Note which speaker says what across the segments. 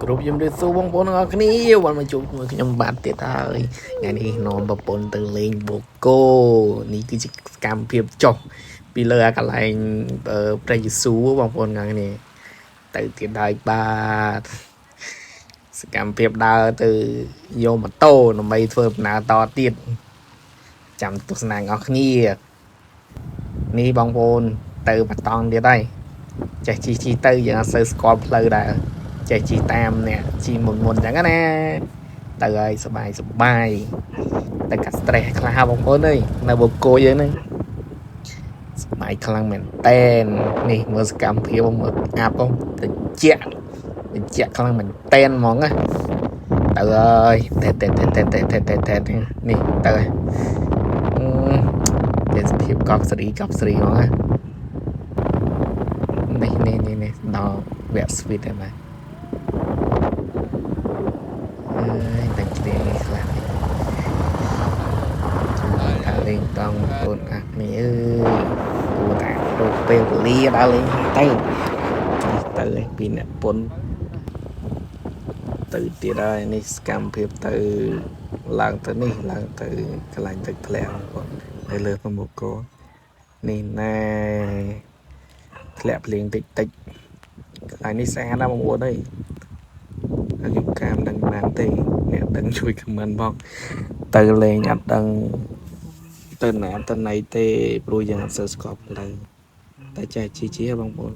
Speaker 1: Group yang dia tu bang pon ngak ni wan macamខ្ញុំបាទទៀតហើយថ្ងៃនេះនាំប្រពន្ធទៅលេងបូកូនេះគឺជាកម្មភាពចុះពីលើអាកន្លែងព្រះយេស៊ូវបងប្អូនថ្ងៃនេះទៅទៀតហើយបាទសកម្មភាពដើរទៅយកម៉ូតូដើម្បីធ្វើដំណើរតទៀតចាំទស្សនាអ្នកគ្នានេះបងប្អូនទៅបតង់ទៀតហើយចេះជីទៅយើងអត់សូវស្គាល់ផ្លូវដែរចេះជីតាមអ្នកជីមុនអញ្ចឹងណាទៅហើយសបាយទៅកាត់ stress ខ្លះបងប្អូនអើយនៅបូកូយើងហ្នឹងសបាយខ្លាំងមែនតែននេះមើលសកម្មភាពមើលអាប់បងតិចខ្លាំងមែនតែនហ្មងណាទៅហើយតែនេះទៅហើយទេសភាពកប់ស្រីហ្មងណានេះដល់វគ្គ sweet ហើយណាតែគ្នានេះខ្លះតែលេងតង់កូនអានេះអើយគួរតែរូបពេលវេលាដល់លេងទៅពីអ្នកពុនទៅទៀតហើយនេះសកម្មភាពទៅឡើងទៅនេះឡើងទៅកន្លែងទឹកធ្លាក់បងនៅលើប្រមុខកោនេះណែធ្លាក់ភ្លៀងតិចកន្លែងនេះស្អាតណាស់បងប្អូនអើយអាយុកាមដឹងបានទេអ្នកដឹងជួយ comment ផងទៅលេងអត់ដឹងទៅណាទៅណៃទេព្រោះយើងអត់សូវស្គាល់ផ្លូវតែចេះជីបងប្អូន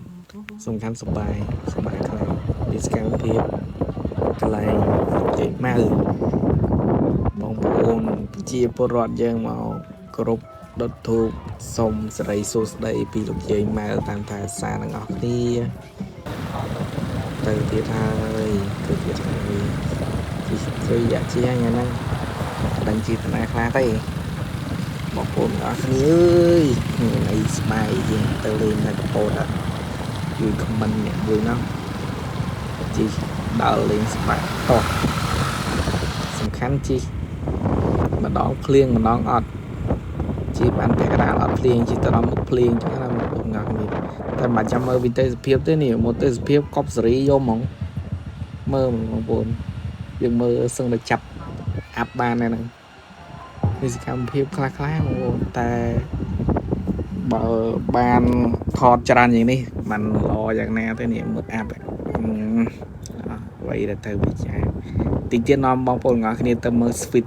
Speaker 1: សំខាន់សប្បាយខ្លាំងនេះសកម្មភាពកន្លែងជ័យម៉ៅបងប្អូនជាពលរដ្ឋយើងមកគ្រប់ដុតធូបសុំសិរីសួស្តីពីលោកយាយម៉ែតាមថែសារទាំងអស់គ្នាទៅទៀតហើយគឺយ៉ាជាថ្ងៃហ្នឹងដឹងជាតាណាខ្លះទេបងប្អូនអស់គ្នាអើយមានអីស្បាយយើងទៅលេងនៅកពតជួយ comment អ្នកមួយណោះជីដើរលេងស្បាក់តោះសំខាន់ជីម្ដងភ្លៀងម្ដងអត់ជីបានពាក់កណ្ដាលអត់ភ្លៀងជីទៅដល់មុខភ្លៀងចឹងណាបងប្អូនអ្នកនេះតែមិនចាំមើលវិទេសភាពទេនេះមកទេសភាពកប់សេរីយកហ្មងមើលបងប្អូនយើងមើលសឹងតែចាប់អាប់បានហ្នឹងនេះសកម្មភាពខ្លះបងប្អូនតែបើបានថតច្រើនយ៉ាងនេះมันល្អយ៉ាងណាទេនេះមើលអាប់អ្វីដែលទៅវិចារតិចទៀតនាំបងប្អូនអ្នកគ្នាទៅមើល sweet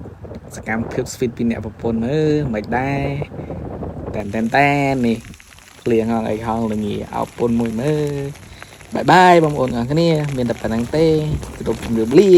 Speaker 1: សកម្មភាព sweet ពីអ្នកប្រពន្ធមិនដែរតែនេះភ្លៀងហងអីហងល្ងាអោបពុនមួយមើលបាយបងប្អូនអ្នកគ្នាមានតែប៉ុណ្្នឹងទេគ្រប់ជម្រាបលា